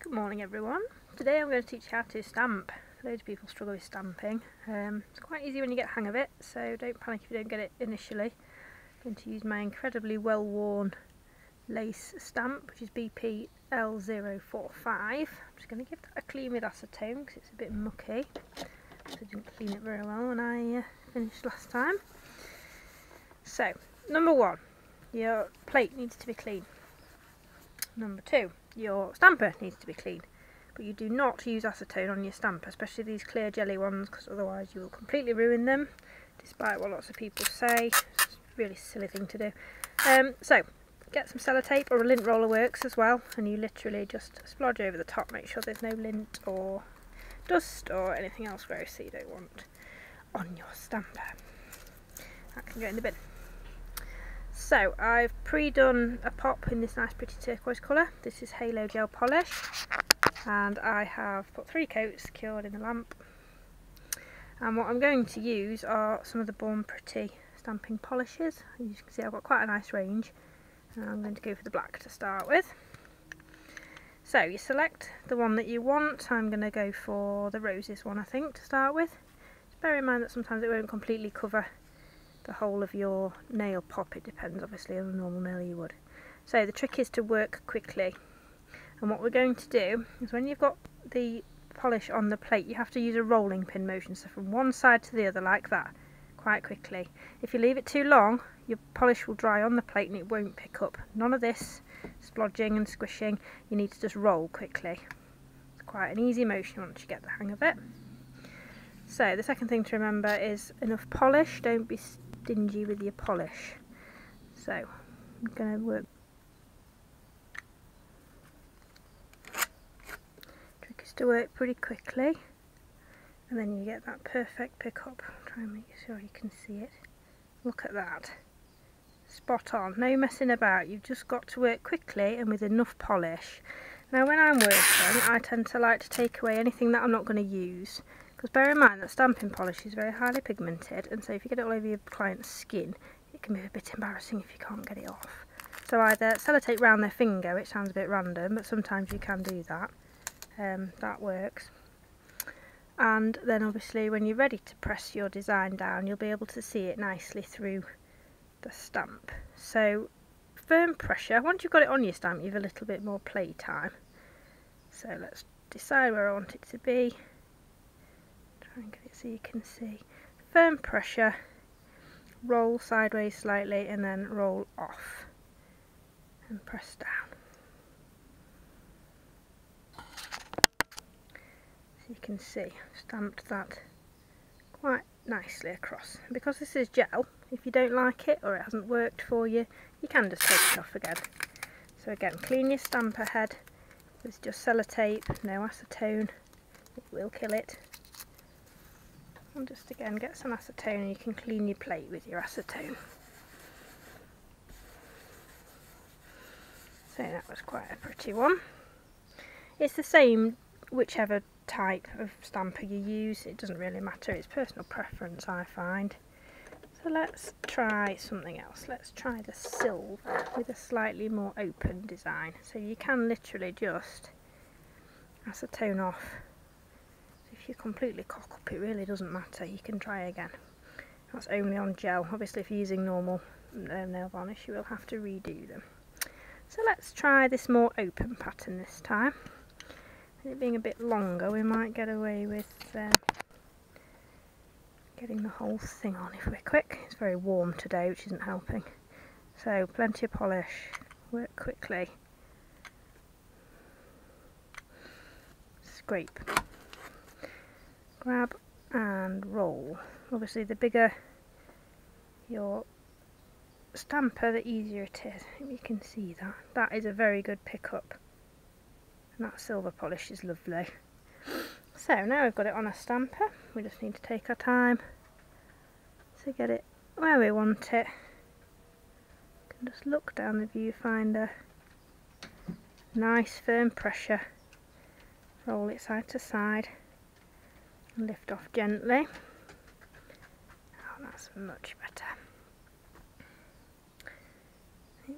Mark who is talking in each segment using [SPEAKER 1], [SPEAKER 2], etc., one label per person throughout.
[SPEAKER 1] Good morning everyone. Today I'm going to teach you how to stamp. Loads of people struggle with stamping. It's quite easy when you get the hang of it, so don't panic if you don't get it initially. I'm going to use my incredibly well-worn lace stamp, which is BP L045. I'm just going to give that a clean with acetone because it's a bit mucky. So I didn't clean it very well when I finished last time. So, number one, your plate needs to be clean. Number two, your stamper needs to be clean, but you do not use acetone on your stamper, especially these clear jelly ones, because otherwise you will completely ruin them, despite what lots of people say. It's a really silly thing to do. So get some sellotape, or a lint roller works as well, and you literally just splodge over the top, make sure there's no lint or dust or anything else gross that you don't want on your stamper. That can go in the bin. So I've pre-done a pop in this nice pretty turquoise colour. This is Halo Gel Polish, and I have put 3 coats secured in the lamp. And what I'm going to use are some of the Born Pretty stamping polishes. As you can see, I've got quite a nice range, and I'm going to go for the black to start with. So you select the one that you want. I'm going to go for the roses one, I think, to start with. Just bear in mind that sometimes it won't completely cover the whole of your nail pop. It depends obviously on a normal nail you would. So the trick is to work quickly, and what we're going to do is when you've got the polish on the plate, you have to use a rolling pin motion, so from one side to the other like that, quite quickly. If you leave it too long, your polish will dry on the plate and it won't pick up. None of this splodging and squishing, you need to just roll quickly. It's quite an easy motion once you get the hang of it. So the second thing to remember is enough polish. Don't be stingy with your polish. So I'm going to work. Trick is to work pretty quickly, and then you get that perfect pickup. Try and make sure you can see it. Look at that. Spot on. No messing about. You've just got to work quickly and with enough polish. Now when I'm working, I tend to like to take away anything that I'm not going to use. Because bear in mind that stamping polish is very highly pigmented, and so if you get it all over your client's skin, it can be a bit embarrassing if you can't get it off. So either sellotape round their finger, which sounds a bit random, but sometimes you can do that. That works. And then obviously when you're ready to press your design down, you'll be able to see it nicely through the stamp. So firm pressure. Once you've got it on your stamp, you have a little bit more play time. So let's decide where I want it to be. Try and get it so you can see. Firm pressure, roll sideways slightly, and then roll off and press down. So you can see I've stamped that quite nicely across. And because this is gel, if you don't like it or it hasn't worked for you, you can just take it off again. So again, clean your stamper head with just sellotape, no acetone, it will kill it. And just again get some acetone, and you can clean your plate with your acetone. So that was quite a pretty one. It's the same whichever type of stamper you use, it doesn't really matter, it's personal preference I find. So let's try something else. Let's try the silver with a slightly more open design. So you can literally just acetone off. If you completely cock up, it really doesn't matter, you can try again. That's only on gel. Obviously if you're using normal nail varnish, you will have to redo them. So let's try this more open pattern this time. And it being a bit longer, we might get away with getting the whole thing on if we're quick. It's very warm today, which isn't helping. So plenty of polish, work quickly. Scrape. Grab and roll. Obviously the bigger your stamper, the easier it is. You can see that. That is a very good pickup. And that silver polish is lovely. So now we've got it on a stamper, we just need to take our time to get it where we want it. You can just look down the viewfinder. Nice firm pressure. Roll it side to side. Lift off gently. Oh, that's much better.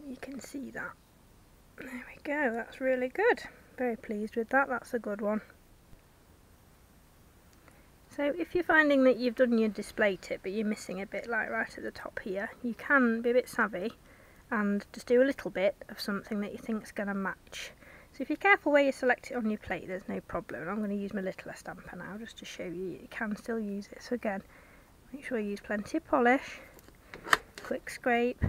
[SPEAKER 1] You can see that. There we go, that's really good. Very pleased with that, that's a good one. So if you're finding that you've done your display tip but you're missing a bit, like right at the top here, you can be a bit savvy and just do a little bit of something that you think's going to match. So if you're careful where you select it on your plate, there's no problem. And I'm going to use my little stamper now just to show you can still use it. So again, make sure you use plenty of polish, quick scrape,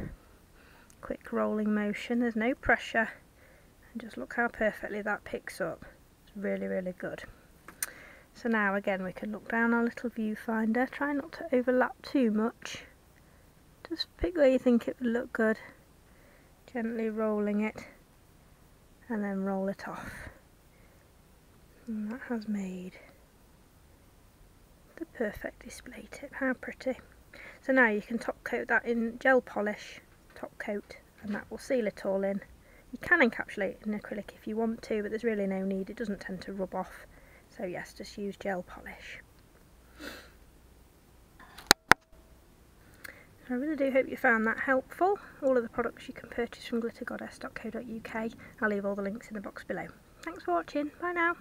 [SPEAKER 1] quick rolling motion, there's no pressure, and just look how perfectly that picks up. It's really, really good. So now again we can look down our little viewfinder, try not to overlap too much, just pick where you think it would look good, gently rolling it and then roll it off. And that has made the perfect display tip. How pretty. So now you can top coat that in gel polish, top coat, and that will seal it all in. You can encapsulate it in acrylic if you want to, but there's really no need, it doesn't tend to rub off. So yes, just use gel polish. I really do hope you found that helpful. All of the products you can purchase from glittergoddess.co.uk. I'll leave all the links in the box below. Thanks for watching. Bye now.